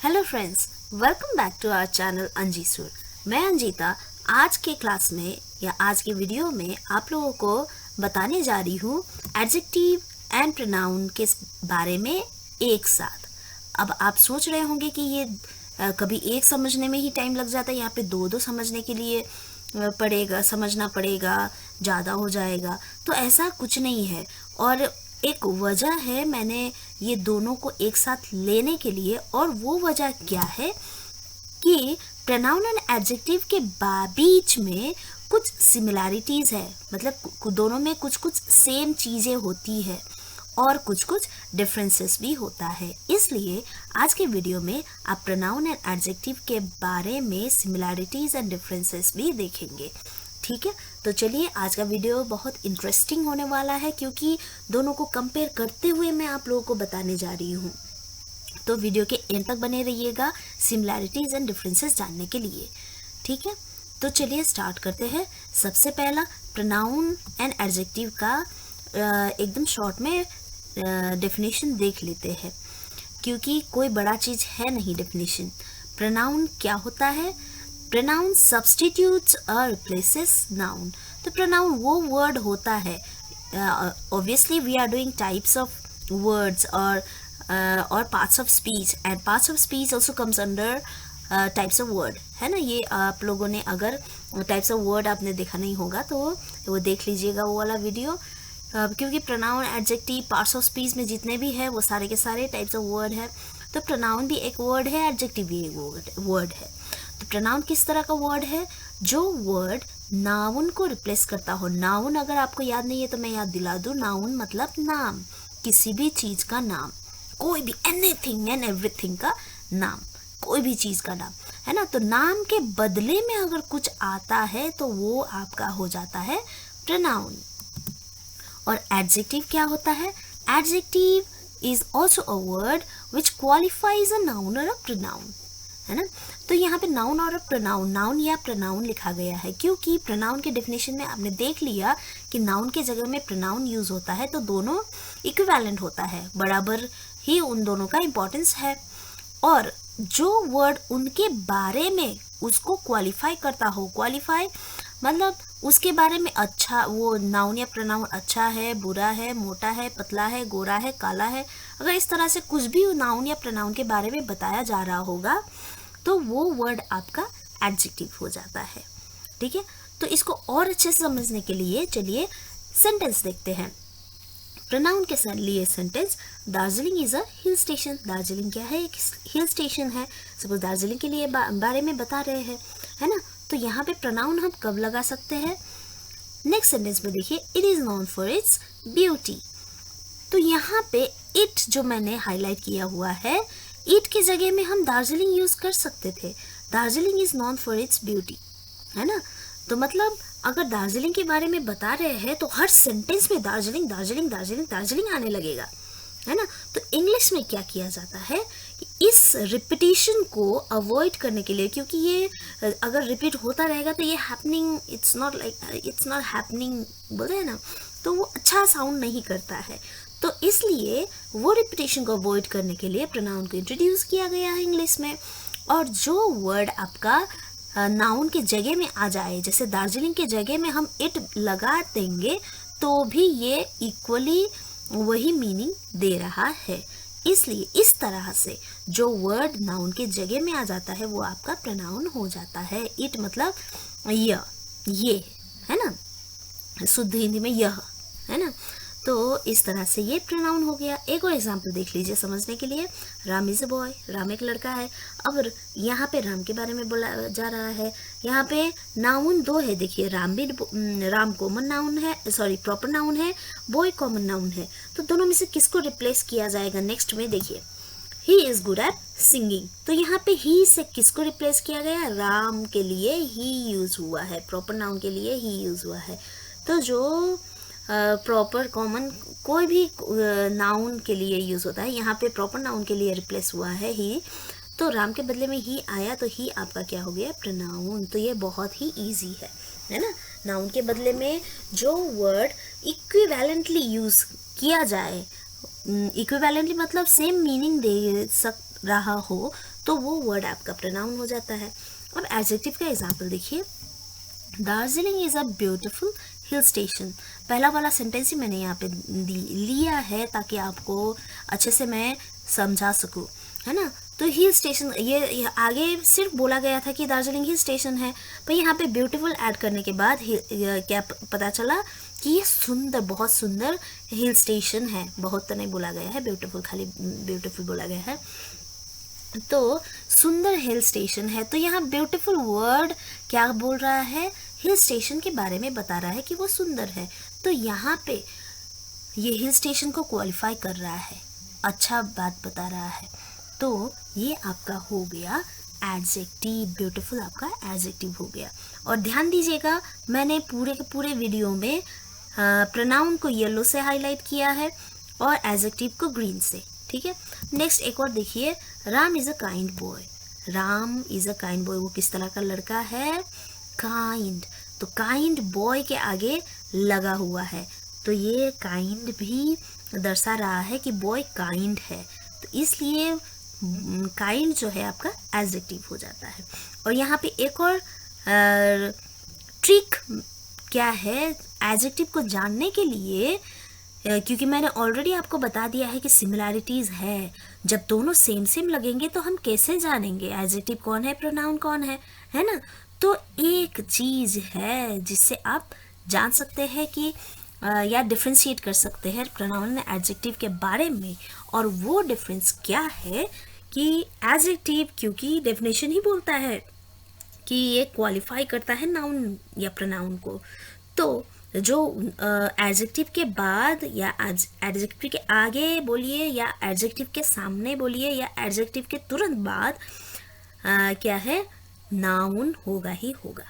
Hello friends, welcome back to our channel Anjisur. मैं अंजिता आज के क्लास में या आज के वीडियो में आप लोगों को बताने जा रही हूँ एडजेक्टिव एंड प्रोनाउन के बारे में एक साथ। अब आप सोच रहे होंगे कि ये कभी एक समझने में ही टाइम लग जाता है, यहाँ पे दो समझने के लिए समझना पड़ेगा, ज़्यादा हो जाएगा। तो ऐसा कुछ नहीं है और एक वजह है मैंने ये दोनों को एक साथ लेने के लिए, और वो वजह क्या है कि प्रोनाउन एंड एडजेक्टिव के बीच में कुछ सिमिलैरिटीज़ है, मतलब दोनों में कुछ कुछ सेम चीज़ें होती है और कुछ कुछ डिफरेंसेस भी होता है। इसलिए आज के वीडियो में आप प्रोनाउन एंड एडजेक्टिव के बारे में सिमिलैरिटीज़ एंड डिफरेंसेस भी देखेंगे। ठीक है, तो चलिए आज का वीडियो बहुत इंटरेस्टिंग होने वाला है क्योंकि दोनों को कंपेयर करते हुए मैं आप लोगों को बताने जा रही हूँ। तो वीडियो के एंड तक बने रहिएगा सिमिलैरिटीज़ एंड डिफरेंसेस जानने के लिए। ठीक है, तो चलिए स्टार्ट करते हैं। सबसे पहला प्रोनाउन एंड एडजेक्टिव का एकदम शॉर्ट में डेफिनेशन देख लेते हैं, क्योंकि कोई बड़ा चीज़ है नहीं डेफिनेशन। प्रोनाउन क्या होता है? प्रोनाउन सब्सटीट्यूट्स और रिप्लेसेस नाउन। तो प्रोनाउन वो वर्ड होता है, obviously we are doing types of words और parts of speech, and parts of speech also comes under types of word, है ना। ये आप लोगों ने अगर टाइप्स ऑफ वर्ड आपने देखा नहीं होगा तो वो देख लीजिएगा वो वाला वीडियो, क्योंकि pronoun adjective parts of speech में जितने भी है वो सारे के सारे टाइप्स ऑफ वर्ड है। तो प्रोनाउन भी एक वर्ड है, एडजेक्टिव भी एक वर्ड है। तो प्रोनाउन किस तरह का वर्ड है? जो वर्ड नाउन को रिप्लेस करता हो। नाउन अगर आपको याद नहीं है तो मैं याद दिला दूं, नाउन मतलब नाम, किसी भी चीज़ का नाम, कोई भी, एनीथिंग एंड एवरीथिंग का नाम, कोई भी चीज़ का नाम, है ना। तो नाम के बदले में अगर कुछ आता है तो वो आपका हो जाता है प्रोनाउन। और एडजेक्टिव क्या होता है? Adjective is also a word which qualifies a noun और अ प्रोनाउन, है ना। तो यहाँ पे नाउन और प्रोनाउन, नाउन या प्रोनाउन लिखा गया है क्योंकि प्रोनाउन के डेफिनेशन में आपने देख लिया कि नाउन के जगह में प्रोनाउन यूज होता है, तो दोनों इक्विवेलेंट होता है, बराबर ही उन दोनों का इम्पोर्टेंस है। और जो वर्ड उनके बारे में उसको क्वालिफाई करता हो, क्वालिफाई मतलब उसके बारे में अच्छा, वो नाउन या प्रोनाउन अच्छा है, बुरा है, मोटा है, पतला है, गोरा है, काला है, अगर इस तरह से कुछ भी नाउन या प्रोनाउन के बारे में बताया जा रहा होगा तो वो वर्ड आपका एडजेक्टिव हो जाता है। ठीक है, तो इसको और अच्छे से समझने के लिए चलिए सेंटेंस देखते हैं। प्रोनाउन के लिए sentence, Darjeeling is a hill station. Darjeeling क्या है? एक हिल स्टेशन है। सपोज दार्जिलिंग के लिए बारे में बता रहे हैं, है ना। तो यहाँ पे प्रोनाउन हम कब लगा सकते हैं? नेक्स्ट सेंटेंस में देखिए, it is known for its beauty. तो यहाँ पे इट जो मैंने हाईलाइट किया हुआ है, इट की जगह में हम दार्जिलिंग यूज कर सकते थे। Darjeeling is known for its beauty, है ना। तो मतलब अगर दार्जिलिंग के बारे में बता रहे हैं तो हर सेंटेंस में दार्जिलिंग दार्जिलिंग दार्जिलिंग दार्जिलिंग आने लगेगा, है ना। तो इंग्लिश में क्या किया जाता है कि इस रिपीटिशन को अवॉइड करने के लिए, क्योंकि ये अगर रिपीट होता रहेगा तो ये हैपनिंग, इट्स नॉट हैपनिंग बोलते हैं ना, तो वो अच्छा साउंड नहीं करता है। तो इसलिए वो रिपीटिशन को अवॉइड करने के लिए प्रोनाउन को इंट्रोड्यूस किया गया है इंग्लिश में। और जो वर्ड आपका नाउन के जगह में आ जाए, जैसे दार्जिलिंग के जगह में हम इट लगा देंगे तो भी ये इक्वली वही मीनिंग दे रहा है। इसलिए इस तरह से जो वर्ड नाउन के जगह में आ जाता है वो आपका प्रोनाउन हो जाता है। इट मतलब ये, है ना, शुद्ध हिंदी में यह, है ना। तो इस तरह से ये प्रोनाउन हो गया। एक और एग्जांपल देख लीजिए समझने के लिए। Ram is a boy, Ram एक लड़का है। अब यहाँ पे राम के बारे में बोला जा रहा है। यहाँ पे नाउन दो है, देखिए, राम कॉमन नाउन है, सॉरी प्रॉपर नाउन है, बॉय कॉमन नाउन है। तो दोनों में से किसको रिप्लेस किया जाएगा नेक्स्ट में? देखिए, he is good at singing. तो यहाँ पे ही से किसको रिप्लेस किया गया? राम के लिए ही यूज हुआ है, प्रॉपर नाउन के लिए ही यूज हुआ है। तो जो प्रॉपर कॉमन कोई भी नाउन के लिए यूज होता है, यहाँ पे प्रॉपर नाउन के लिए रिप्लेस हुआ है ही, तो राम के बदले में ही आया तो ही आपका क्या हो गया? प्रोनाउन। तो ये बहुत ही इजी है ना। नाउन के बदले में जो वर्ड इक्विवेलेंटली यूज किया जाए, इक्विवेलेंटली मतलब सेम मीनिंग दे रहा हो, तो वो वर्ड आपका प्रोनाउन हो जाता है। अब एडजेक्टिव का एग्जाम्पल देखिए, Darjeeling is a beautiful hill station. पहला वाला सेंटेंस ही मैंने यहाँ पे लिया है ताकि आपको अच्छे से मैं समझा सकूँ, है ना। तो हिल स्टेशन, ये आगे सिर्फ बोला गया था कि दार्जिलिंग हिल स्टेशन है, पर यहाँ पे ब्यूटीफुल ऐड करने के बाद क्या पता चला कि ये सुंदर, बहुत सुंदर हिल स्टेशन है। बहुत तो नहीं बोला गया है, ब्यूटीफुल, खाली ब्यूटीफुल बोला गया है। तो सुंदर हिल स्टेशन है, तो यहाँ ब्यूटीफुल वर्ड क्या बोल रहा है, हिल स्टेशन के बारे में बता रहा है कि वो सुंदर है। तो यहाँ पे ये हिल स्टेशन को क्वालिफाई कर रहा है, अच्छा बात बता रहा है। तो ये आपका हो गया एडजेक्टिव, ब्यूटीफुल आपका एडजेक्टिव हो गया। और ध्यान दीजिएगा, मैंने पूरे के पूरे वीडियो में प्रोनाउन को येलो से हाईलाइट किया है और एडजेक्टिव को ग्रीन से, ठीक है। नेक्स्ट एक और देखिए, Ram is a kind boy. Ram is a kind boy, वो किस तरह का लड़का है, काइंड। तो काइंड बॉय के आगे लगा हुआ है, तो ये काइंड भी दर्शा रहा है कि बॉय काइंड है, तो इसलिए काइंड जो है आपका एडजेक्टिव हो जाता है। और यहाँ पे एक और ट्रिक क्या है एडजेक्टिव को जानने के लिए, क्योंकि मैंने ऑलरेडी आपको बता दिया है कि सिमिलैरिटीज़ है। जब दोनों सेम सेम लगेंगे तो हम कैसे जानेंगे एडजेक्टिव कौन है, प्रोनाउन कौन है ना। तो एक चीज़ है जिससे आप जान सकते हैं कि या डिफ्रेंशिएट कर सकते हैं प्रोनाउन एंड एडजेक्टिव के बारे में, और वो डिफरेंस क्या है कि एडजेक्टिव, क्योंकि डेफिनेशन ही बोलता है कि ये क्वालिफाई करता है नाउन या प्रोनाउन को, तो जो एडजेक्टिव के बाद या एडजेक्टिव के आगे बोलिए या एडजेक्टिव के सामने बोलिए या एडजेक्टिव के तुरंत बाद क्या है, नाउन होगा ही होगा,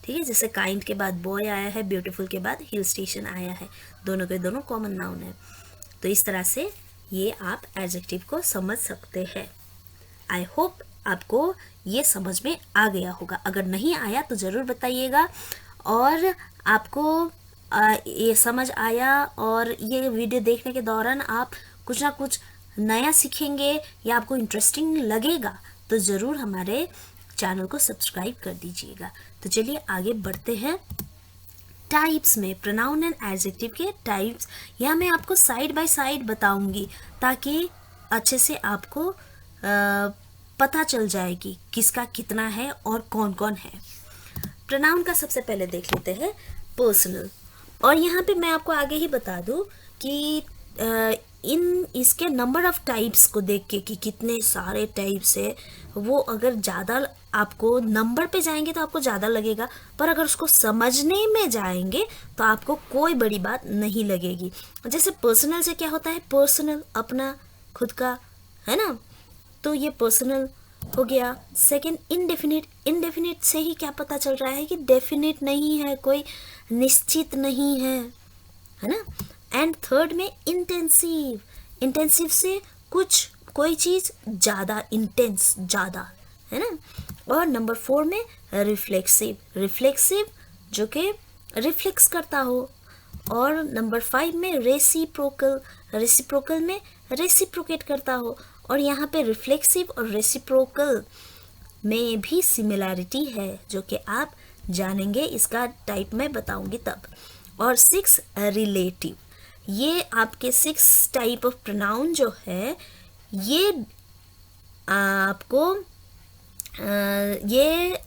ठीक है। जैसे काइंड के बाद बॉय आया है, ब्यूटीफुल के बाद हिल स्टेशन आया है, दोनों के दोनों कॉमन नाउन है। तो इस तरह से ये आप एडजेक्टिव को समझ सकते हैं। आई होप आपको ये समझ में आ गया होगा। अगर नहीं आया तो ज़रूर बताइएगा, और आपको ये समझ आया और ये वीडियो देखने के दौरान आप कुछ ना कुछ नया सीखेंगे या आपको इंटरेस्टिंग लगेगा तो ज़रूर हमारे चैनल को सब्सक्राइब कर दीजिएगा। तो चलिए आगे बढ़ते हैं टाइप्स में, प्रोनाउन एंड एडजेक्टिव के टाइप्स। यहाँ मैं आपको साइड बाय साइड बताऊंगी ताकि अच्छे से आपको पता चल जाए कि किसका कितना है और कौन कौन है। प्रोनाउन का सबसे पहले देख लेते हैं पर्सनल, और यहाँ पे मैं आपको आगे ही बता दूँ कि इसके नंबर ऑफ टाइप्स को देख के कि कितने सारे टाइप्स है, वो अगर ज़्यादा आपको नंबर पे जाएंगे तो आपको ज़्यादा लगेगा, पर अगर उसको समझने में जाएंगे तो आपको कोई बड़ी बात नहीं लगेगी। जैसे पर्सनल से क्या होता है, पर्सनल अपना खुद का, है ना, तो ये पर्सनल हो गया। सेकंड इंडेफिनिट, इंडेफिनिट से ही क्या पता चल रहा है कि डेफिनिट नहीं है, कोई निश्चित नहीं है ना। एंड थर्ड में इंटेंसिव, इंटेंसिव से कोई चीज़ ज़्यादा इंटेंस, ज़्यादा, है ना। और नंबर 4 में रिफ्लेक्सिव, रिफ्लेक्सिव जो कि रिफ्लेक्स करता हो। और नंबर 5 में रेसिप्रोकल, रेसिप्रोकल में रेसिप्रोकेट करता हो। और यहाँ पे रिफ्लेक्सिव और रेसिप्रोकल में भी सिमिलैरिटी है जो कि आप जानेंगे, इसका टाइप मैं बताऊंगी तब। और 6 रिलेटिव, ये आपके 6 टाइप ऑफ प्रोनाउन जो है ये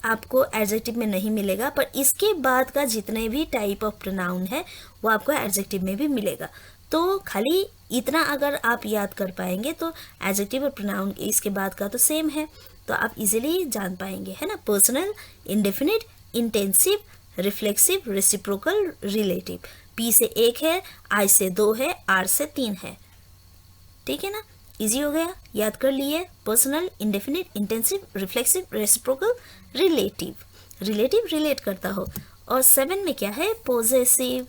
आपको एडजेक्टिव में नहीं मिलेगा, पर इसके बाद का जितने भी टाइप ऑफ प्रोनाउन है वो आपको एडजेक्टिव में भी मिलेगा। तो खाली इतना अगर आप याद कर पाएंगे तो एडजेक्टिव और प्रोनाउन इसके बाद का तो सेम है, तो आप इजीली जान पाएंगे, है ना। Personal, indefinite, intensive, reflexive, reciprocal, relative. P से 1 है, आई से 2 है, आर से 3 है, ठीक है ना। इजी हो गया, याद कर लिए। Personal, indefinite, intensive, reflexive, reciprocal, relative, relative relate करता हो। और 7 में क्या है, पोजेसिव।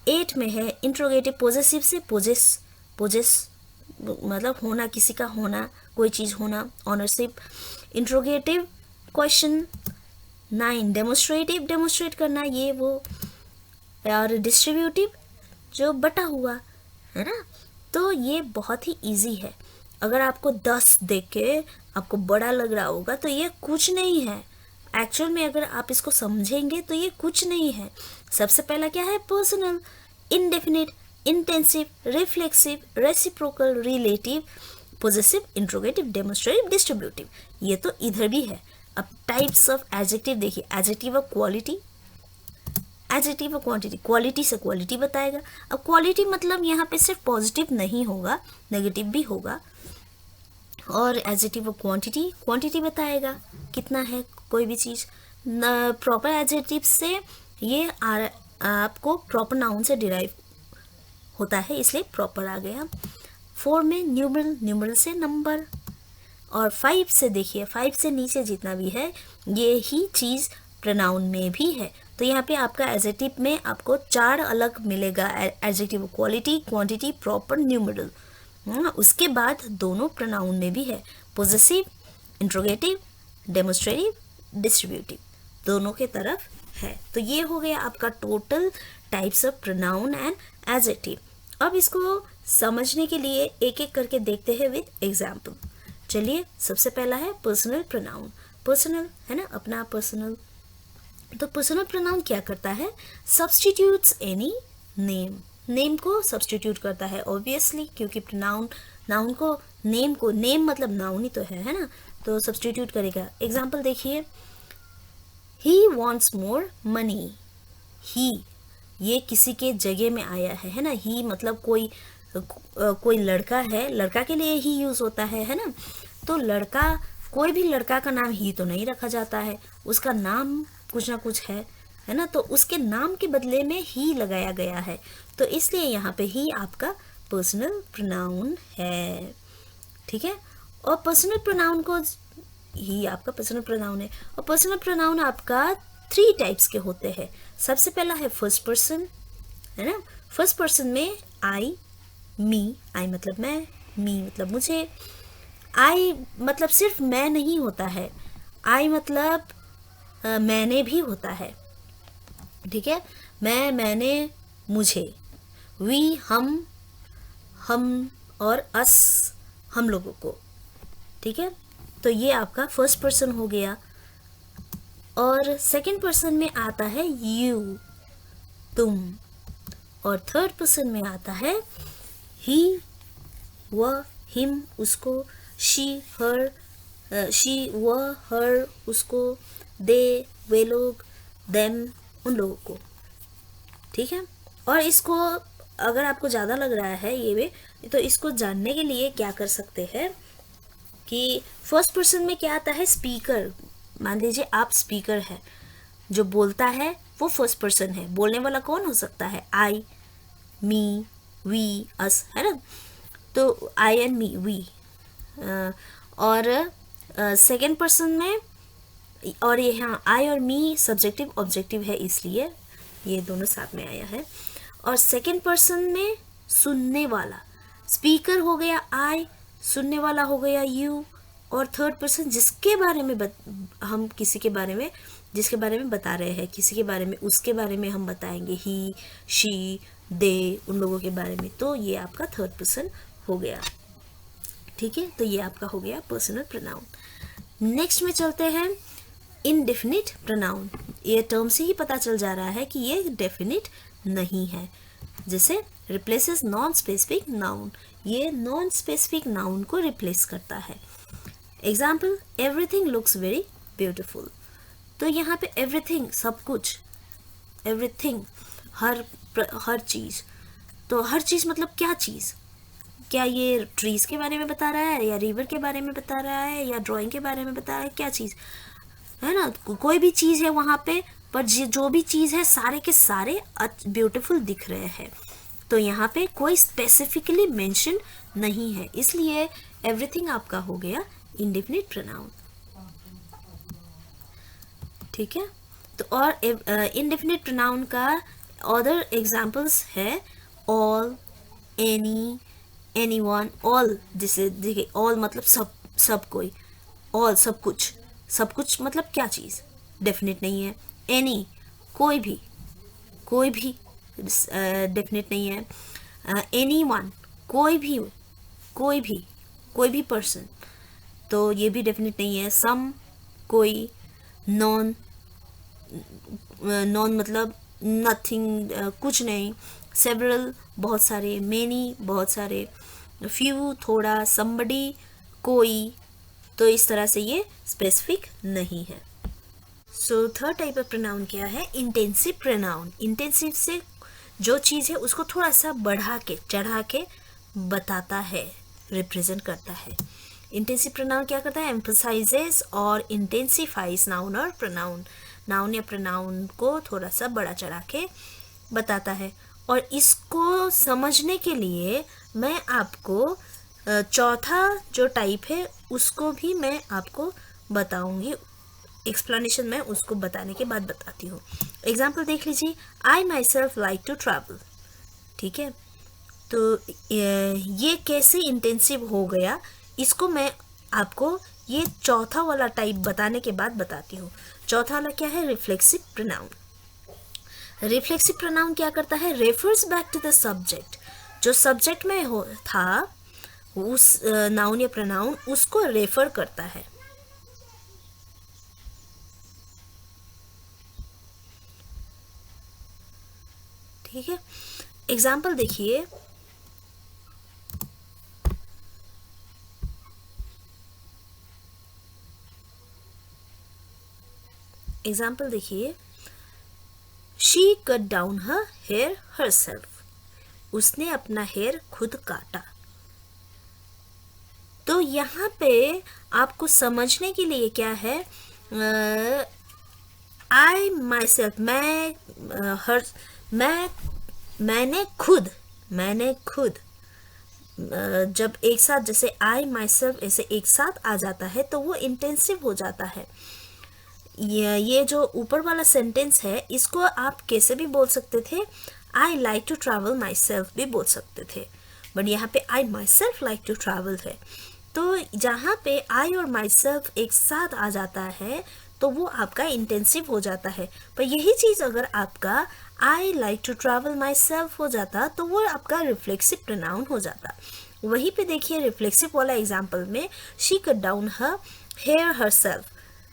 8 में है इंट्रोगेटिव, पोजेसिव से पोजेस मतलब होना, किसी का होना, कोई चीज़ होना, ownership. Interrogative question. 9 demonstrative, demonstrate करना, ये वो। और डिस्ट्रीब्यूटिव जो बटा हुआ, है ना। तो ये बहुत ही इजी है। अगर आपको 10 देख के आपको बड़ा लग रहा होगा तो ये कुछ नहीं है। एक्चुअल में अगर आप इसको समझेंगे तो ये कुछ नहीं है। सबसे पहला क्या है? Personal, indefinite, intensive, reflexive, reciprocal, relative, possessive, interrogative, demonstrative, distributive. ये तो इधर भी है। अब टाइप्स ऑफ एडजेक्टिव देखिए, adjective of quality, adjective of quantity, quality से क्वालिटी बताएगा। अब क्वालिटी मतलब यहाँ पे सिर्फ पॉजिटिव नहीं होगा, नेगेटिव भी होगा। और एडजेक्टिव ऑफ क्वांटिटी, क्वांटिटी बताएगा कितना है कोई भी चीज़। प्रॉपर एडजेक्टिव से ये आपको प्रॉपर नाउन से डिराइव होता है, इसलिए प्रॉपर आ गया। 4 में न्यूमरल, न्यूमरल से नंबर। और 5 से देखिए, 5 से नीचे जितना भी है ये ही चीज़ प्रोनाउन में भी है। तो यहाँ पे आपका एडजेक्टिव में आपको 4 अलग मिलेगा, adjective quality, quantity, proper, numeral. उसके बाद दोनों प्रोनाउन में भी है, पोजेसिव, इंट्रोगेटिव, डेमोन्स्ट्रेटिव, डिस्ट्रीब्यूटिव, दोनों के तरफ है। तो ये हो गया आपका total types of pronoun and adjective. अब इसको समझने के लिए एक एक करके देखते हैं विद एग्जाम्पल। चलिए, सबसे पहला है पर्सनल प्रोनाउन। पर्सनल है ना, अपना पर्सनल। तो पर्सनल प्रोनाउन क्या करता है? सब्स्टिट्यूट्स एनी नेम, नेम को सब्स्टिट्यूट करता है ऑब्वियसली, क्योंकि प्रोनाउन नाउन को नेम मतलब नाउन ही तो है ना, तो सब्स्टिट्यूट करेगा। एग्जाम्पल देखिए, ही वॉन्ट्स मोर मनी। ही ये किसी के जगह में आया है ना। ही मतलब कोई लड़का है, लड़का के लिए ही यूज होता है ना। तो लड़का, कोई भी लड़का का नाम ही तो नहीं रखा जाता है, उसका नाम कुछ ना कुछ है ना। तो उसके नाम के बदले में ही लगाया गया है, तो इसलिए यहाँ पे ही आपका पर्सनल प्रोनाउन है। ठीक है। और पर्सनल प्रोनाउन को ही आपका पर्सनल प्रोनाउन है। और पर्सनल प्रोनाउन आपका 3 टाइप्स के होते हैं। सबसे पहला है फर्स्ट पर्सन, है ना। फर्स्ट पर्सन में आई, मी, आई मतलब मैं, मी मतलब मुझे। आई मतलब सिर्फ मैं नहीं होता है, आई मतलब मैंने भी होता है। ठीक है। मैं, मैंने, मुझे। वी हम और अस हम लोगों को। ठीक है। तो ये आपका फर्स्ट पर्सन हो गया। और सेकंड पर्सन में आता है यू, तुम। और थर्ड पर्सन में आता है ही, वह, हिम, उसको, शी, वह, हर, उसको, दे, वे लोग, देम, उन लोगों को। ठीक है। और इसको अगर आपको ज़्यादा लग रहा है ये भी, तो इसको जानने के लिए क्या कर सकते हैं कि फर्स्ट पर्सन में क्या आता है? स्पीकर। मान लीजिए आप स्पीकर है, जो बोलता है वो फर्स्ट पर्सन है। बोलने वाला कौन हो सकता है? आई, मी, वी, अस, है ना। तो आई एंड मी, वी। और सेकंड पर्सन में, और ये यहाँ आई और मी सब्जेक्टिव ऑब्जेक्टिव है, इसलिए ये दोनों साथ में आया है। और सेकंड पर्सन में सुनने वाला, स्पीकर हो गया आई, सुनने वाला हो गया यू। और थर्ड पर्सन जिसके बारे में हम किसी के बारे में, जिसके बारे में बता रहे हैं, किसी के बारे में, उसके बारे में हम बताएंगे, ही, शी, दे, उन लोगों के बारे में। तो ये आपका थर्ड पर्सन हो गया। ठीक है। तो ये आपका हो गया पर्सनल प्रोनाउन। नेक्स्ट में चलते हैं इनडेफिनिट प्रोनाउन। ये टर्म से ही पता चल जा रहा है कि ये डेफिनिट नहीं है। जैसे रिप्लेसेस नॉन स्पेसिफिक नाउन, ये नॉन स्पेसिफिक नाउन को रिप्लेस करता है। Example, everything looks very beautiful. तो यहाँ पे एवरीथिंग सब कुछ, एवरीथिंग हर चीज़। तो हर चीज़ मतलब क्या चीज़? क्या ये ट्रीज के बारे में बता रहा है, या रिवर के बारे में बता रहा है, या ड्राइंग के बारे में बता रहा है? क्या चीज़ है ना। कोई भी चीज़ है वहाँ पे, पर जो भी चीज़ है सारे के सारे ब्यूटीफुल दिख रहे हैं। तो यहाँ पे कोई स्पेसिफिकली मेंशन नहीं है, इसलिए एवरीथिंग आपका हो गया इंडेफिनिट प्रोनाउन। ठीक है। तो और इंडेफिनिट प्रोनाउन का अदर एग्जांपल्स है ऑल, एनी, एनीवन, ऑल। जैसे देखिए, ऑल मतलब सब कोई, ऑल सब कुछ मतलब क्या चीज़? डेफिनेट नहीं है। एनी कोई भी डेफिनेट नहीं है। एनीवन कोई भी कोई भी पर्सन, तो ये भी डेफिनेट नहीं है। सम, कोई, नॉन, नॉन मतलब नथिंग, कुछ नहीं। सेवरल, बहुत सारे। मेनी, बहुत सारे। फ्यू, थोड़ा। समबडी, कोई। तो इस तरह से ये स्पेसिफिक नहीं है। So third type of pronoun क्या है? Intensive pronoun. इंटेंसिव से जो चीज़ है उसको थोड़ा सा बढ़ा के, चढ़ा के बताता है, रिप्रेजेंट करता है। इंटेंसिव प्रोनाउन क्या करता है? एम्फसाइजेस और इंटेंसिफाइज नाउन और प्रोनाउन। नाउन या प्रोनाउन को थोड़ा सा बड़ा चढ़ा के बताता है। और इसको समझने के लिए मैं आपको चौथा जो टाइप है उसको भी मैं आपको बताऊंगी। एक्सप्लेनेशन में उसको बताने के बाद बताती हूँ। एग्जाम्पल देख लीजिए। I myself like to travel. ठीक है, तो ये कैसे इंटेंसिव हो गया, इसको मैं आपको ये चौथा वाला टाइप बताने के बाद बताती हूँ। चौथा वाला क्या है? Reflexive pronoun. रिफ्लेक्सिव प्रोनाउन क्या करता है? Refers back to the subject. जो सब्जेक्ट में हो था उस नाउन या प्रोनाउन, उसको रेफर करता है। ठीक है, एग्जाम्पल देखिए। एग्जाम्पल देखिए। She cut down her hair herself. उसने अपना हेयर खुद काटा। तो यहाँ पे आपको समझने के लिए क्या है? आई माई सेल्फ, मैंने खुद जब एक साथ, जैसे आई माई सेल्फ ऐसे एक साथ आ जाता है तो वो इंटेंसिव हो जाता है। ये जो ऊपर वाला सेंटेंस है इसको आप कैसे भी बोल सकते थे। I like to travel myself भी बोल सकते थे, बट यहाँ पे I myself like to travel है। तो जहाँ पे आई और माई सेल्फ एक साथ आ जाता है तो वो आपका इंटेंसिव हो जाता है। पर यही चीज़ अगर आपका I like to travel myself हो जाता तो वो आपका रिफ्लेक्सिव प्रोनाउन हो जाता। वहीं पे देखिए रिफ्लेक्सिव वाला एग्जाम्पल में, she cut down her hair herself,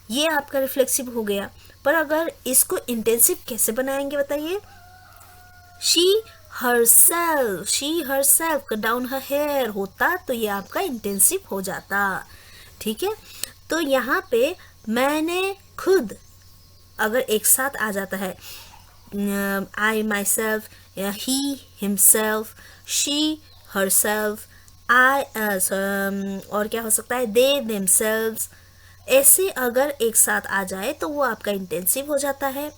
ये आपका रिफ्लेक्सिव हो गया। पर अगर इसको इंटेंसिव कैसे बनाएंगे बताइए? She herself cut down her hair होता तो ये आपका इंटेंसिव हो जाता। ठीक है, तो यहाँ पे मैंने खुद अगर एक साथ आ जाता है, I myself, he himself, she herself, I और क्या हो सकता है? They themselves. ऐसे अगर एक साथ आ जाए तो वो आपका इंटेंसिव हो जाता है।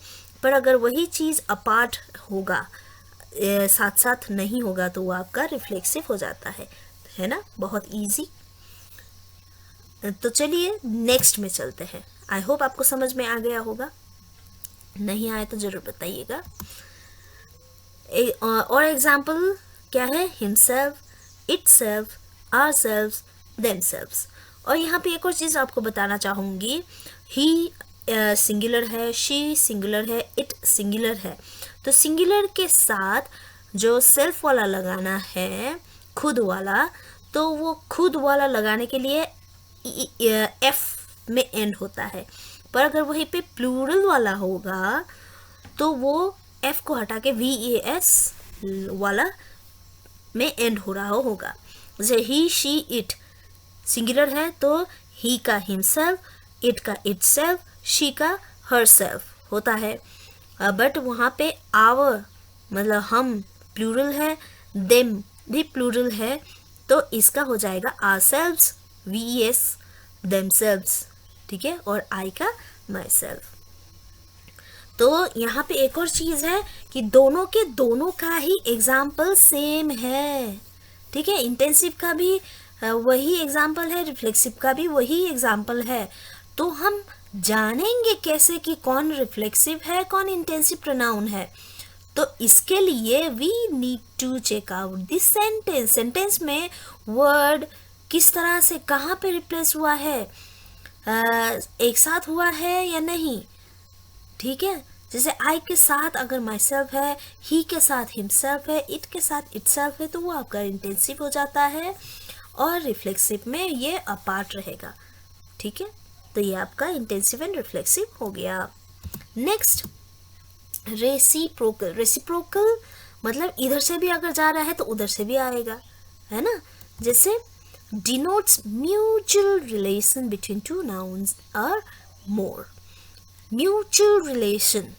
पर अगर वही चीज़ अपार्ट होगा, साथ साथ नहीं होगा, तो वो आपका रिफ्लेक्सिव हो जाता है ना। बहुत इजी। तो चलिए नेक्स्ट में चलते हैं। आई होप आपको समझ में आ गया होगा। नहीं आए तो ज़रूर बताइएगा। और एग्जाम्पल क्या है? Himself, itself, ourselves, themselves. और यहाँ पे एक और चीज़ आपको बताना चाहूँगी। ही सिंगुलर है, शी सिंगुलर है, इट सिंगुलर है। तो सिंगुलर के साथ जो सेल्फ वाला लगाना है, खुद वाला, तो वो खुद वाला लगाने के लिए एफ में एंड होता है। पर अगर वहीं पे प्लूरल वाला होगा तो वो एफ को हटा के VAS वाला में एंड हो रहा होगा। जैसे ही, शी, इट सिंगुलर है तो ही का हिमसेल्फ, इट का इटसेल्फ, शी का हरसेल्फ होता है। बट वहाँ पे आवर मतलब हम प्लूरल है, देम भी प्लूरल है, तो इसका हो जाएगा आवरसेल्व्स, VES, देमसेल्व्स। ठीक है, और आई का माई सेल्फ। तो यहाँ पे एक और चीज़ है कि दोनों के दोनों का ही एग्जाम्पल सेम है। ठीक है, इंटेंसिव का भी वही एग्जाम्पल है, रिफ्लेक्सिव का भी वही एग्जाम्पल है। तो हम जानेंगे कैसे कि कौन रिफ्लेक्सिव है, कौन इंटेंसिव प्रोनाउन है? तो इसके लिए we need to check out this sentence. Sentence में वर्ड किस तरह से कहाँ पे रिप्लेस हुआ है, एक साथ हुआ है या नहीं। ठीक है, जैसे आई के साथ अगर माई सेल्फ है, ही के साथ हिमसेल्फ है, इट के साथ इटसेल्फ है, तो वो आपका इंटेंसिव हो जाता है। और रिफ्लेक्सिव में ये अपार्ट रहेगा, ठीक है। तो ये आपका इंटेंसिव एंड रिफ्लेक्सिव हो गया। Next reciprocal. रेसिप्रोकल मतलब इधर से भी अगर जा रहा है तो उधर से भी आएगा, है ना। जैसे denotes mutual relation between two nouns और मोर। म्यूचुअल रिलेशन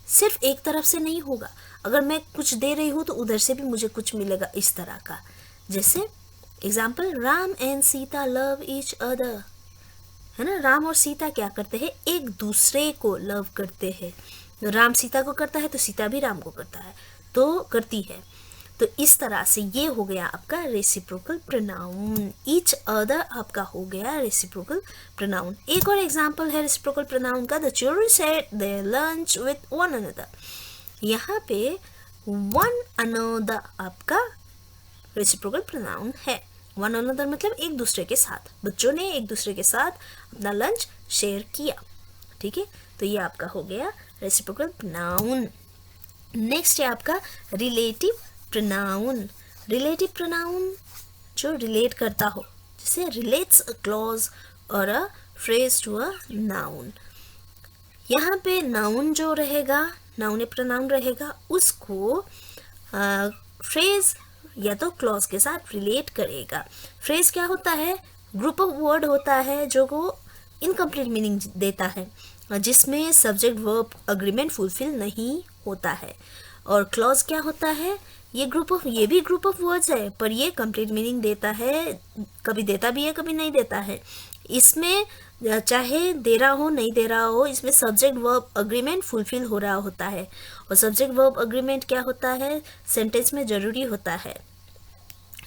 सिर्फ एक तरफ से नहीं होगा, अगर मैं कुछ दे रही हूँ तो उधर से भी मुझे कुछ मिलेगा, इस तरह का। जैसे example, Ram and Sita love each other, है ना। राम और सीता क्या करते हैं, एक दूसरे को लव करते हैं। राम सीता को करता है तो सीता भी राम को करता है, तो करती है। तो इस तरह से ये हो गया आपका रेसिप्रोकल प्रोनाउन। ईच अदर आपका हो गया रेसिप्रोकल प्रोनाउन। एक और एग्जांपल है रेसिप्रोकल प्रोनाउन का, the children share their lunch with one another. यहाँ पे वन अनदर आपका रेसिप्रोकल प्रोनाउन है। वन अनदर मतलब एक दूसरे के साथ, बच्चों ने एक दूसरे के साथ अपना लंच शेयर किया, ठीक है। तो ये आपका हो गया रेसिप्रोकल प्रोनाउन। नेक्स्ट है आपका रिलेटिव प्रोनाउन। रिलेटिव प्रोनाउन जो रिलेट करता हो, जैसे relates a clause or a phrase to a noun. यहाँ पे नाउन जो रहेगा, नाउन प्रोनाउन रहेगा, उसको फ्रेज या तो क्लॉज के साथ रिलेट करेगा। फ्रेज क्या होता है, ग्रुप ऑफ वर्ड होता है जो को इनकम्प्लीट मीनिंग देता है, जिसमें सब्जेक्ट वर्ब अग्रीमेंट फुलफिल नहीं होता है। और क्लॉज क्या होता है, ये भी ग्रुप ऑफ वर्ड्स है, पर ये कंप्लीट मीनिंग देता है, कभी देता भी है कभी नहीं देता है। इसमें चाहे दे रहा हो नहीं दे रहा हो, इसमें सब्जेक्ट वर्ब अग्रीमेंट फुलफिल हो रहा होता है। और सब्जेक्ट वर्ब अग्रीमेंट क्या होता है, सेंटेंस में ज़रूरी होता है,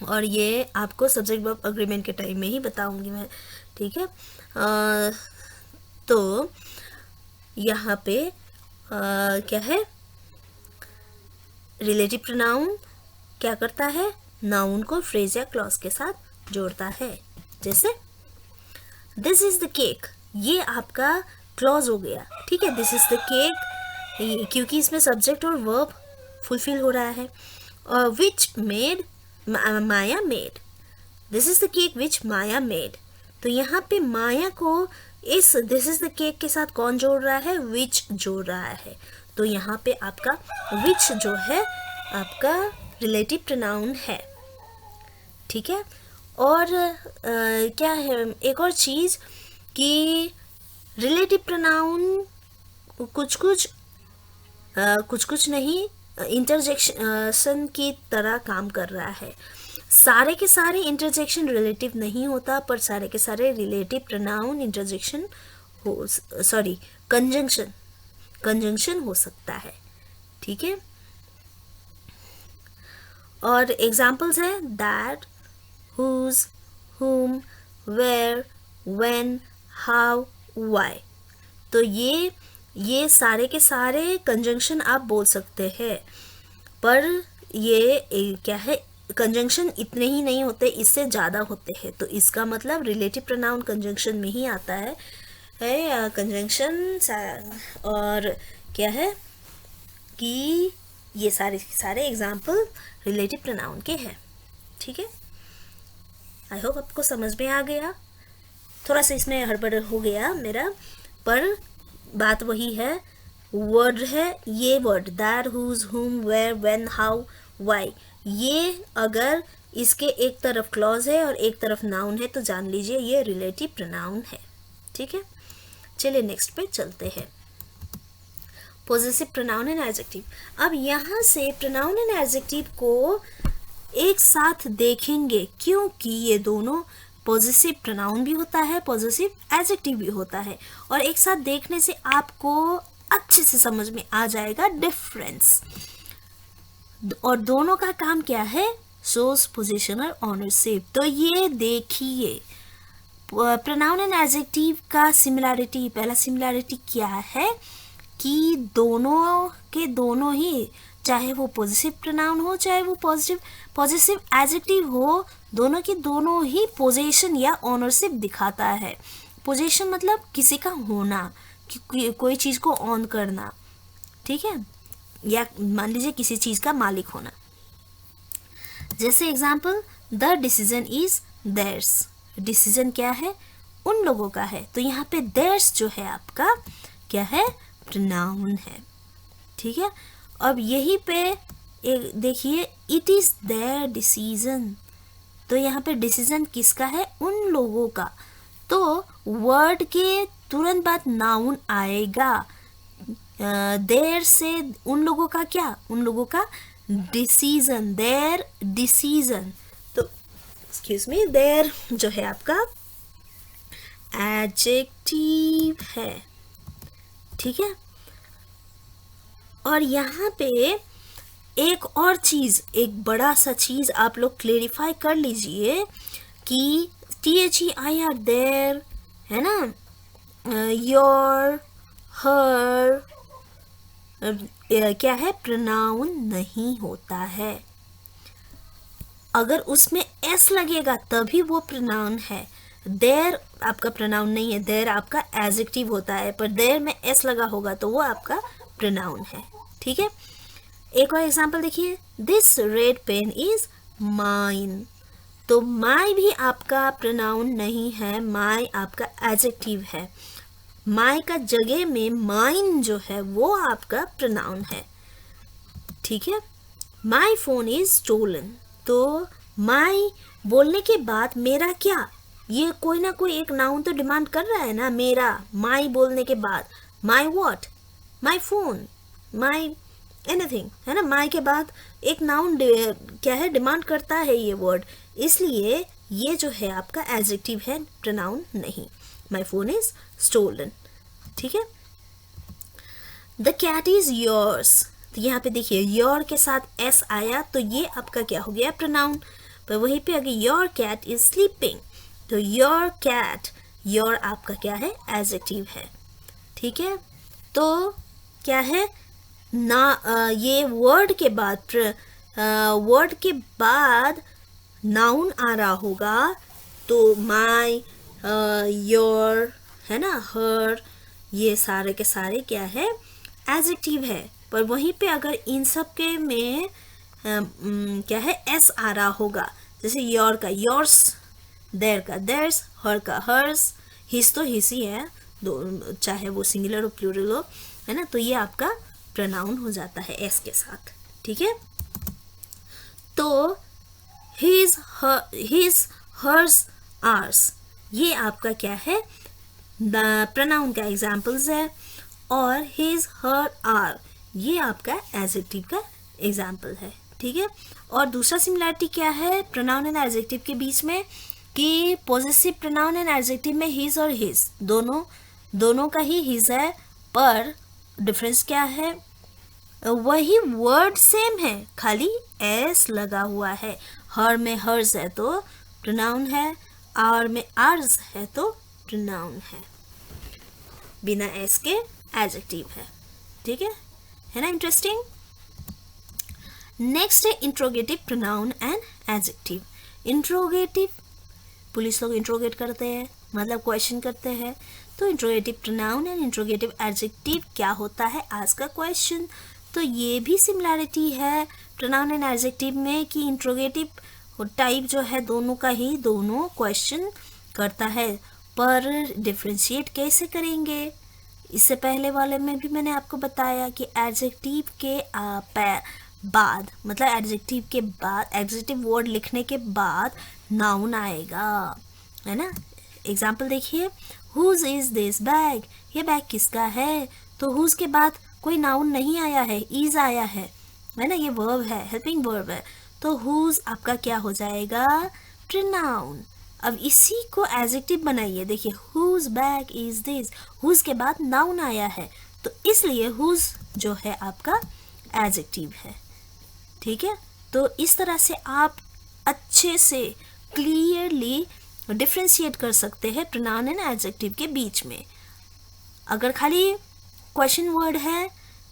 और ये आपको सब्जेक्ट वर्ब अग्रीमेंट के टाइम में ही बताऊंगी मैं, ठीक है। तो यहाँ पे क्या है, रिलेटिव प्रोनाउन क्या करता है, नाउन को फ्रेज या क्लॉज के साथ जोड़ता है। जैसे दिस इज द केक, ये आपका क्लॉज हो गया, ठीक है। दिस इज द केक, क्योंकि इसमें सब्जेक्ट और वर्ब फुलफिल हो रहा है। और which made, Maya made, this is the cake which Maya made. तो यहाँ पे माया को इस दिस इज द केक के साथ कौन जोड़ रहा है, विच जोड़ रहा है। तो यहाँ पे आपका विच जो है आपका रिलेटिव प्रोनाउन है, ठीक है। और क्या है एक और चीज़ कि रिलेटिव प्रोनाउन कुछ कुछ नहीं इंटरजेक्शन की तरह काम कर रहा है। सारे के सारे इंटरजेक्शन रिलेटिव नहीं होता, पर सारे के सारे रिलेटिव प्रोनाउन इंटरजेक्शन हो, सॉरी कंजंक्शन हो सकता है, ठीक है। और एग्जाम्पल्स हैं that, whose, whom, where, when, how, why। तो ये सारे के सारे कंजंक्शन आप बोल सकते हैं, पर ये क्या है, कंजंक्शन इतने ही नहीं होते, इससे ज़्यादा होते हैं। तो इसका मतलब रिलेटिव प्रोनाउन कंजंक्शन में ही आता है कंजंक्शन। और क्या है कि ये सारे एग्जाम्पल रिलेटिव प्रोनाउन के हैं, ठीक है। आई होप आपको समझ में आ गया। थोड़ा सा इसमें हड़बड़ हो गया मेरा, पर बात वही है, वर्ड है ये वर्ड दैट, हुज, हुम, वेयर, व्हेन, हाउ, व्हाई। ये अगर इसके एक तरफ क्लॉज है और एक तरफ नाउन है तो जान लीजिए ये रिलेटिव प्रोनाउन है, ठीक है। चलिए नेक्स्ट पे चलते हैं, पॉजेसिव प्रोनाउन एंड एडजेक्टिव। अब यहाँ से प्रोनाउन एंड एडजेक्टिव को एक साथ देखेंगे, क्योंकि ये दोनों पॉजेसिव प्रोनाउन भी होता है, पॉजेसिव एडजेक्टिव भी होता है, और एक साथ देखने से आपको अच्छे से समझ में आ जाएगा डिफरेंस। और दोनों का काम क्या है, शोज पोजीशन और ऑनरशिप। तो ये देखिए प्रोनाउन एंड एडजेक्टिव का सिमिलैरिटी, पहला सिमिलैरिटी क्या है कि दोनों के दोनों ही, चाहे वो पॉजिटिव प्रोनाउन हो चाहे वो पॉजिटिव एडजेक्टिव हो, दोनों की दोनों ही पोजीशन या ऑनरशिप दिखाता है। पोजीशन मतलब किसी का होना, कोई चीज़ को ऑन करना, ठीक है, या मान लीजिए किसी चीज़ का मालिक होना। जैसे example, the decision is theirs, decision क्या है, उन लोगों का है, तो यहाँ पे theirs जो है आपका क्या है, प्रोनाउन है। ठीक है, अब यहीं पे एक देखिए, इट इज देयर डिसीजन, तो यहाँ पे डिसीजन किसका है, उन लोगों का, तो वर्ड के तुरंत बाद नाउन आएगा। देयर से उन लोगों का क्या, उन लोगों का डिसीजन, देयर डिसीजन, तो एक्सक्यूज मी, देयर जो है आपका एडजेक्टिव है। ठीक है, और यहाँ पे एक और चीज़, एक बड़ा सा चीज़ आप लोग क्लेरिफाई कर लीजिए कि THEIR देयर है ना, योर, हर, क्या है, प्रोनाउन नहीं होता है। अगर उसमें s लगेगा तभी वो प्रोनाउन है। देयर आपका प्रोनाउन नहीं है, देयर आपका एडजेक्टिव होता है, पर देयर में s लगा होगा तो वो आपका प्रोनाउन है। ठीक है, एक और एग्जांपल देखिए, this red pen is mine, तो माई भी आपका प्रोनाउन नहीं है, माई आपका एडजेक्टिव है। माई का जगह में माइन जो है वो आपका प्रोनाउन है। ठीक है, माई फोन इज स्टोलन, तो माई बोलने के बाद मेरा क्या, ये कोई ना कोई एक नाउन तो डिमांड कर रहा है ना, मेरा, माई बोलने के बाद माई what, my phone, my anything, है ना, माई के बाद एक नाउन क्या है, डिमांड करता है ये वर्ड, इसलिए ये जो है आपका एडजेक्टिव है, प्रोनाउन नहीं। My phone is stolen. ठीक है, द कैट इज योर्स, तो यहाँ पे देखिए योर के साथ एस आया तो ये आपका क्या हो गया, प्रोनाउन। पर वहीं पे अगर योर कैट इज स्लीपिंग, तो योर कैट, योर आपका क्या है, एडजेक्टिव है। ठीक है, तो क्या है ना, ये वर्ड के बाद नाउन आ रहा होगा, तो माई, योर, है ना, हर, ये सारे के सारे क्या है, एडजेक्टिव है। पर वहीं पे अगर इन सब के में क्या है, एस आ रहा होगा, जैसे योर का योर्स, देयर का देयर्स, हर का हर्स, हिज तो हिज ही है, दो चाहे वो सिंगुलर हो प्लूरल हो, है ना, तो ये आपका प्रोनाउन हो जाता है एस के साथ। ठीक है, तो हिज, हर्स, आर्स, ये आपका क्या है, प्रोनाउन का एग्जाम्पल्स है, और हिज, हर, आर, ये आपका एडजेक्टिव का एग्जाम्पल है। ठीक है, और दूसरा सिमिलैरिटी क्या है प्रोनाउन एंड एडजेक्टिव के बीच में, कि पॉजेसिव प्रोनाउन एंड एडजेक्टिव में हिज और हिज दोनों का ही हिज है, पर डिफरेंस क्या है, वही वर्ड सेम है, खाली एस लगा हुआ है। हर में हर्स है तो प्रोनाउन है, आर में आर्स है तो प्रोनाउन है, बिना एस के एडजेक्टिव है। ठीक है ना, इंटरेस्टिंग। नेक्स्ट है interrogative pronoun and adjective. Interrogative, police लोग इंट्रोगेट करते हैं, मतलब क्वेश्चन करते हैं, तो interrogative pronoun and interrogative adjective क्या होता है, आज का क्वेश्चन। तो ये भी सिमिलैरिटी है प्रोनाउन एंड एडजेक्टिव में, कि इंट्रोगेटिव टाइप जो है दोनों का ही दोनों क्वेश्चन करता है, पर डिफ्रेंशिएट कैसे करेंगे, इससे पहले वाले में भी मैंने आपको बताया कि एडजेक्टिव के बाद, मतलब एडजेक्टिव के बाद, एडजेक्टिव वर्ड लिखने के बाद नाउन आएगा, है ना। एग्जाम्पल देखिए, हुज इज दिस बैग, ये बैग किसका है, तो हुज के बाद कोई नाउन नहीं आया है, इज आया है ना, ये वर्ब है, हेल्पिंग वर्ब है, तो हुज आपका क्या हो जाएगा, प्रोनाउन। अब इसी को एडजेक्टिव बनाइए, देखिए whose bag is this, whose के बाद नाउन आया है, तो इसलिए हुज जो है आपका एडजेक्टिव है। ठीक है, तो इस तरह से आप अच्छे से क्लियरली डिफ्रेंशिएट कर सकते हैं प्रोनाउन एंड एडजेक्टिव के बीच में। अगर खाली क्वेश्चन वर्ड है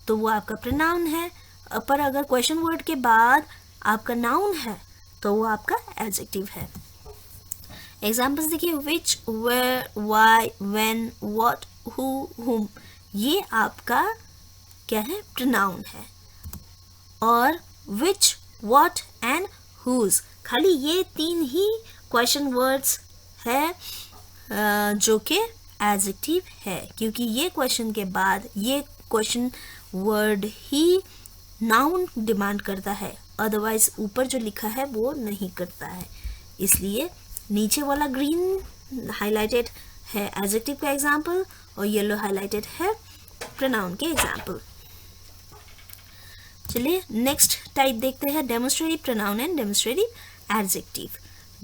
तो वो आपका प्रोनाउन है, पर अगर क्वेश्चन वर्ड के बाद आपका नाउन है तो वो आपका एडजेक्टिव है। एग्जाम्पल्स देखिए, which, where, why, when, what, who, whom, ये आपका क्या है, प्रोनाउन है। और विच, व्हाट एंड हुज, खाली ये तीन ही क्वेश्चन वर्ड्स है जो कि एडजेक्टिव है, क्योंकि ये क्वेश्चन के बाद ये क्वेश्चन वर्ड ही नाउन डिमांड करता है, अदरवाइज ऊपर जो लिखा है वो नहीं करता है। इसलिए नीचे वाला ग्रीन हाईलाइटेड है एडजेक्टिव का एग्जाम्पल और येलो हाईलाइटेड है प्रोनाउन के एग्जाम्पल। चलिए नेक्स्ट टाइप देखते हैं, demonstrative pronoun and demonstrative adjective.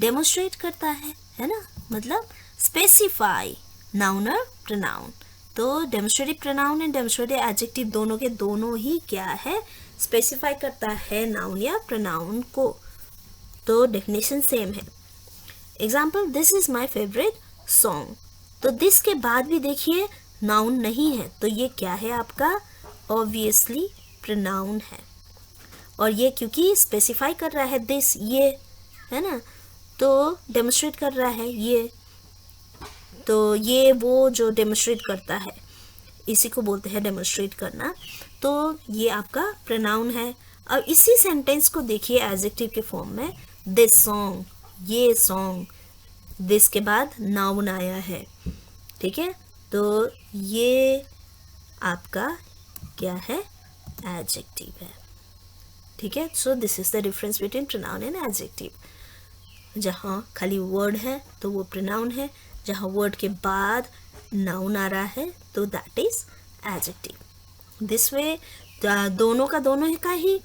Demonstrate करता है ना, मतलब स्पेसिफाई नाउन और प्रोनाउन। तो demonstrative pronoun and demonstrative adjective दोनों के दोनों ही क्या है, स्पेसिफाई करता है नाउन या प्रोनाउन को। तो डेफिनेशन सेम है। Example, this is my favourite song. तो दिस के बाद भी देखिए नाउन नहीं है, तो ये क्या है आपका, ऑब्वियसली प्रोनाउन है। और ये क्योंकि स्पेसिफाई कर रहा है दिस, ये है ना, तो डेमोन्स्ट्रेट कर रहा है ये, तो ये वो जो डेमोन्स्ट्रेट करता है इसी को बोलते हैं डेमोन्स्ट्रेट करना। तो ये आपका प्रोनाउन है। अब इसी सेंटेंस को देखिए एडजेक्टिव के फॉर्म में, दिस सॉन्ग, ये सॉन्ग, दिस के बाद नाउन आया है, ठीक है, तो ये आपका क्या है, एडजेक्टिव है, ठीक है। So this is the difference between pronoun and adjective. जहाँ खाली वर्ड है तो वो प्रोनाउन है, जहाँ वर्ड के बाद नाउन आ रहा है तो that is adjective. This way दोनों का दोनों का ही,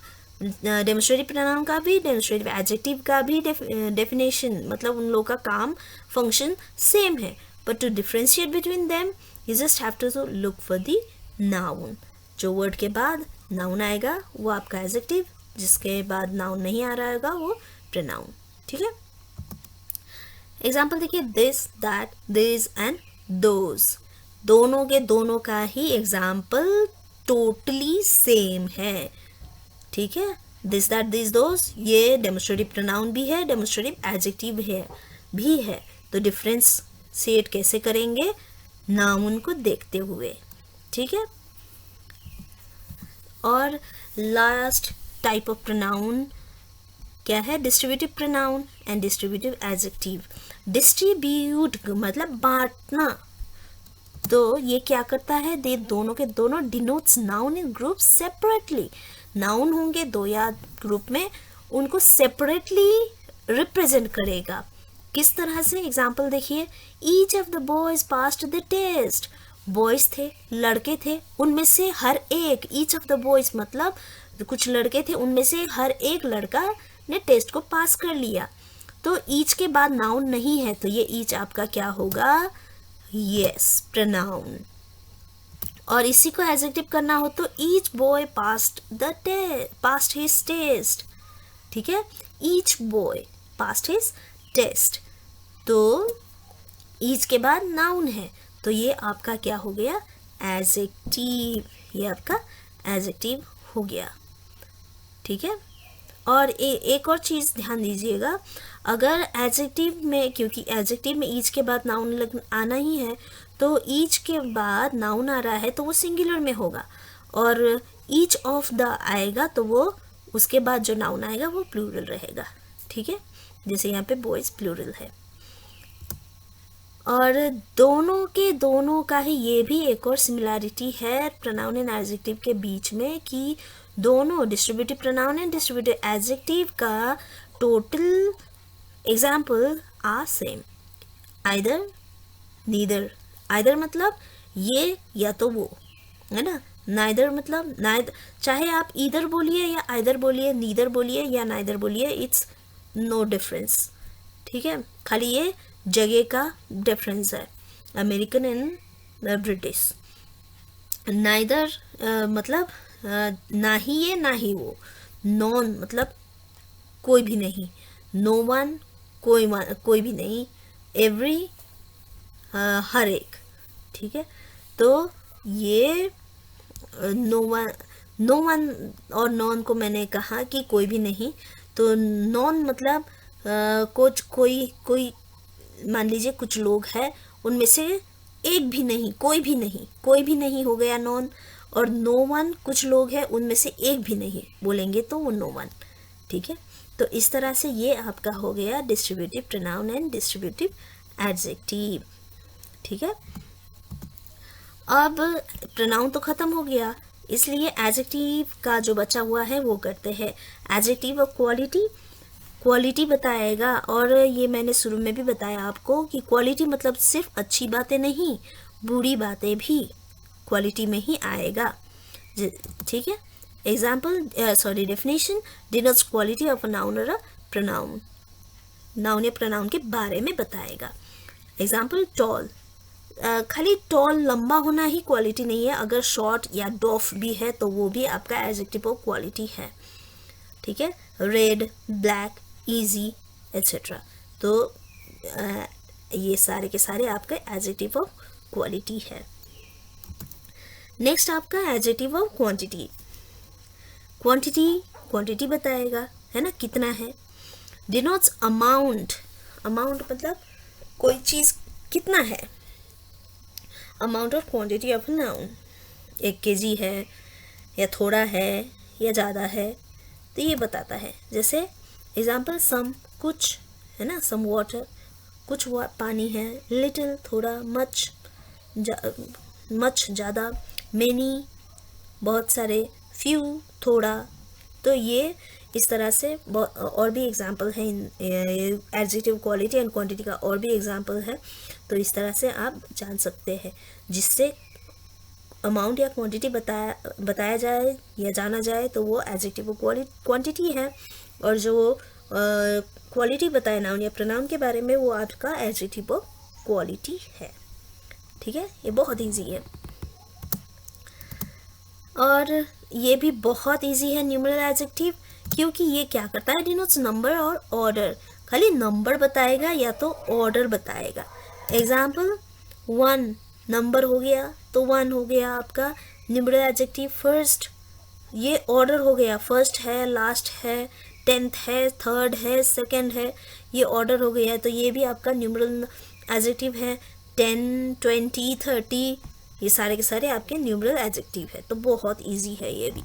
डेमोन्स्ट्रेटिव प्रोनाउन का भी डेमोन्स्ट्रेटिव एडजेक्टिव का भी डेफिनेशन, मतलब उन लोगों का काम फंक्शन सेम है, but to differentiate between them you just have to look for the noun. जो वर्ड के बाद नाउन आएगा वो आपका एडजेक्टिव, जिसके बाद नाउन नहीं आ रहा होगा वो प्रोनाउन, ठीक है। एग्जाम्पल देखिए, this, that, this and those, दोनों के दोनों का ही एग्जाम्पल टोटली सेम है, ठीक है। दिस, दैट, दिस, दोज ये डेमोन्स्ट्रेटिव प्रोनाउन भी है, डेमोन्स्ट्रेटिव एडजेक्टिव भी है। तो डिफरेंशिएट कैसे करेंगे, नाउन को देखते हुए, ठीक है। और लास्ट टाइप ऑफ प्रोनाउन क्या है, distributive pronoun and distributive adjective. Distribute मतलब बांटना, तो ये क्या करता है, दे दोनों के दोनों denotes noun in group separately. Noun होंगे दो या ग्रुप में, उनको सेपरेटली रिप्रेजेंट करेगा। किस तरह से, एग्जाम्पल देखिए, each of the boys passed the test. Boys थे, लड़के थे, उनमें से हर एक, ईच ऑफ द बॉयज मतलब कुछ लड़के थे, उनमें से हर एक लड़का ने टेस्ट को पास कर लिया। तो ईच के बाद नाउन नहीं है, तो ये ईच आपका क्या होगा, यस, प्रोनाउन। और इसी को एडजेक्टिव करना हो तो each boy passed his test, ठीक है, each boy passed his test. तो ईच के बाद नाउन है, तो ये आपका क्या हो गया, एडजेक्टिव, ये आपका एडजेक्टिव हो गया, ठीक है। और एक और चीज़ ध्यान दीजिएगा, अगर एडजेक्टिव में, क्योंकि एडजेक्टिव में ईच के बाद नाउन आना ही है, तो ईच के बाद नाउन आ रहा है तो वो सिंगुलर में होगा, और ईच ऑफ द आएगा तो वो उसके बाद जो नाउन आएगा वो प्लूरल रहेगा, ठीक है, जैसे यहाँ पे बॉयज प्लूरल है। और दोनों के दोनों का ही ये भी एक और सिमिलैरिटी है प्रोनाउन एंड एडजेक्टिव के बीच में, कि दोनों distributive pronoun and distributive adjective का total example are same, either, neither. Either मतलब ये या तो वो, है ना। नाइदर मतलब नाइदर, चाहे आप ईदर बोलिए या आइदर बोलिए, नीदर बोलिए या नाइदर बोलिए, इट्स नो डिफरेंस, ठीक है। खाली ये जगह का डिफरेंस है, अमेरिकन एंड ब्रिटिश। नाइदर मतलब ना ही ये ना ही वो, नॉन मतलब कोई भी नहीं, नो वन कोई भी नहीं, एवरी हर एक, ठीक है। तो ये नो वन और नॉन को मैंने कहा कि कोई भी नहीं, तो नॉन मतलब कोई मान लीजिए कुछ लोग हैं, उनमें से एक भी नहीं, कोई भी नहीं हो गया नॉन। और नो वन कुछ लोग हैं, उनमें से एक भी नहीं बोलेंगे तो वो नो वन, ठीक है। तो इस तरह से ये आपका हो गया distributive pronoun and distributive adjective. ठीक है, अब प्रोनाउन तो ख़त्म हो गया, इसलिए एडजेक्टिव का जो बचा हुआ है वो करते हैं। एडजेक्टिव ऑफ क्वालिटी, क्वालिटी बताएगा। और ये मैंने शुरू में भी बताया आपको कि क्वालिटी मतलब सिर्फ अच्छी बातें नहीं, बुरी बातें भी क्वालिटी में ही आएगा। ठीक है, example sorry definition, denotes quality of a noun और अ प्रोनाउन, नाउन या प्रोनाउन के बारे में बताएगा। एग्जाम्पल टॉल, खाली टॉल लंबा होना ही क्वालिटी नहीं है, अगर शॉर्ट या डॉफ भी है तो वो भी आपका एडजेक्टिव ऑफ क्वालिटी है। ठीक है, रेड, ब्लैक, इजी एट्सेट्रा, तो ये सारे के सारे आपका एडजेक्टिव ऑफ क्वालिटी है। नेक्स्ट आपका adjective of quantity, quantity quantity बताएगा, है ना, कितना है। डिनोट्स अमाउंट, अमाउंट मतलब कोई चीज़ कितना है। Amount of quantity of noun, 1 kg है या थोड़ा है या ज़्यादा है, तो ये बताता है। जैसे एग्जाम्पल सम, कुछ, है ना, सम वाटर, कुछ पानी है। लिटिल, थोड़ा। मच, मच ज़्यादा। मेनी, बहुत सारे। फ्यू, थोड़ा। तो ये इस तरह से और भी एग्जाम्पल है, एडजेक्टिव क्वालिटी एंड क्वांटिटी का और भी एग्जाम्पल है, तो इस तरह से आप जान सकते हैं। जिससे अमाउंट या क्वांटिटी बताया जाए या जाना जाए तो वो एडजेक्टिव क्वांटिटी है, और जो क्वालिटी बताए नाउन या प्रोनाउन के बारे में वो आपका एडजेक्टिव क्वालिटी है। ठीक है, ये बहुत इजी है। और ये भी बहुत इजी है न्यूमरल एडजेक्टिव, क्योंकि ये क्या करता है, डिनोट्स नंबर और ऑर्डर। खाली नंबर बताएगा या तो ऑर्डर बताएगा। एग्जाम्पल 1, नंबर हो गया तो 1 हो गया आपका न्यूमरल एडजेक्टिव। फर्स्ट, ये ऑर्डर हो गया, फर्स्ट है, लास्ट है, 10th है, थर्ड है, सेकंड है, ये ऑर्डर हो गया है, तो ये भी आपका न्यूमरल एडजेक्टिव है। 10, 20, 30, ये सारे के सारे आपके न्यूमरल एडजेक्टिव है, तो बहुत इजी है ये भी।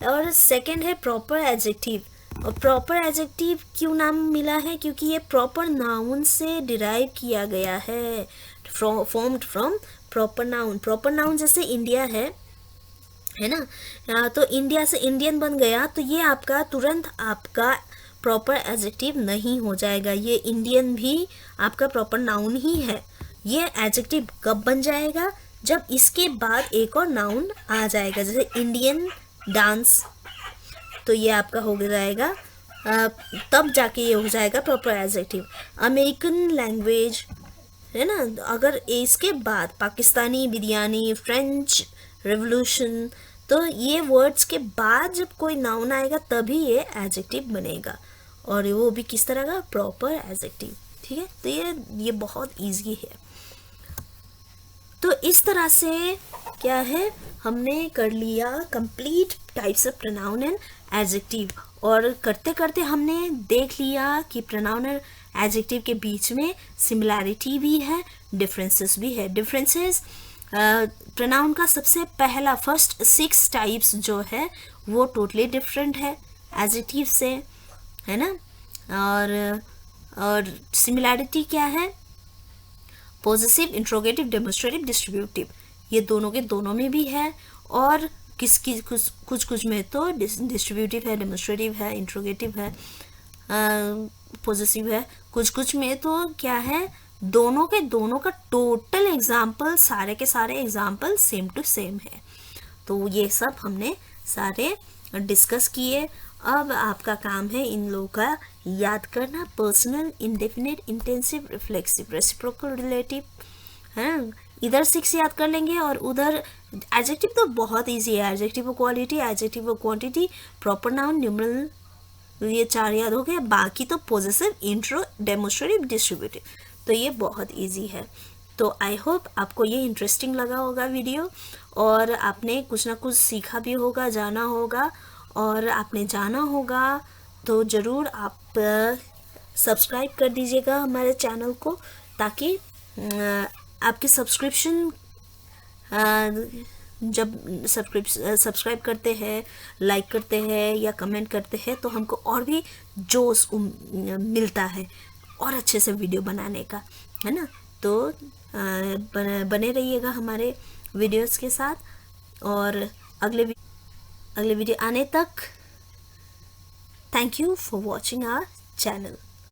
और सेकंड है प्रॉपर एडजेक्टिव। और प्रॉपर एडजेक्टिव क्यों नाम मिला है, क्योंकि ये प्रॉपर नाउन से डिराइव किया गया है, formed from proper noun. Proper noun जैसे इंडिया है ना, तो इंडिया से इंडियन बन गया, तो ये आपका तुरंत आपका प्रॉपर एडजेक्टिव नहीं हो जाएगा। ये इंडियन भी आपका प्रॉपर नाउन ही है। ये एडजेक्टिव कब बन जाएगा, जब इसके बाद एक और नाउन आ जाएगा। जैसे इंडियन डांस, तो ये आपका हो जाएगा, तब जाके ये हो जाएगा प्रॉपर एडजेक्टिव। अमेरिकन लैंग्वेज, है ना, अगर इसके बाद पाकिस्तानी बिरयानी, फ्रेंच रेवोल्यूशन, तो ये वर्ड्स के बाद जब कोई नाउन आएगा तभी ये एडजेक्टिव बनेगा, और वो भी किस तरह का, प्रॉपर एडजेक्टिव। ठीक है, तो ये बहुत इजी है। तो इस तरह से क्या है, हमने कर लिया complete types of pronoun and adjective, और करते करते हमने देख लिया कि प्रोनाउन और एडजेक्टिव के बीच में सिमिलैरिटी भी है, डिफरेंसेस भी है। डिफरेंसेस, प्रोनाउन का सबसे पहला फर्स्ट 6 टाइप्स जो है वो टोटली डिफरेंट है एडजेक्टिव से, है ना। और सिमिलैरिटी क्या है, पॉजिटिव, इंट्रोगेटिव, डेमोन्स्ट्रेटिव, डिस्ट्रीब्यूटिव, ये दोनों के दोनों में भी है। और कुछ में तो डिस्ट्रीब्यूटिव है, डेमोन्स्ट्रेटिव है, इंट्रोगेटिव है, पॉजिटिव है। कुछ में तो क्या है, दोनों के दोनों का टोटल एग्जाम्पल, सारे के सारे एग्जाम्पल सेम टू सेम है। तो ये सब हमने सारे डिस्कस किए। अब आपका काम है इन लोगों का याद करना, personal, indefinite, intensive, reflexive, reciprocal, relative, है ना। इधर 6 याद कर लेंगे और उधर एडजेक्टिव तो बहुत इजी है, adjective of quality, adjective of quantity, proper noun, numeral, ये 4 याद हो गए। बाकी तो पॉजेसिव, इंट्रो, डेमोन्स्ट्रेटिव, डिस्ट्रीब्यूटिव, तो ये बहुत इजी है। तो आई होप आपको ये इंटरेस्टिंग लगा होगा वीडियो, और आपने कुछ ना कुछ सीखा भी होगा, जाना होगा, और आपने जाना होगा तो ज़रूर आप सब्सक्राइब कर दीजिएगा हमारे चैनल को, ताकि आपके सब्सक्रिप्शन जब सब्सक्राइब करते हैं, लाइक करते हैं या कमेंट करते हैं तो हमको और भी जोश मिलता है और अच्छे से वीडियो बनाने का, है ना। तो बने रहिएगा हमारे वीडियोस के साथ, और अगले वीडियो आने तक thank you for watching our channel.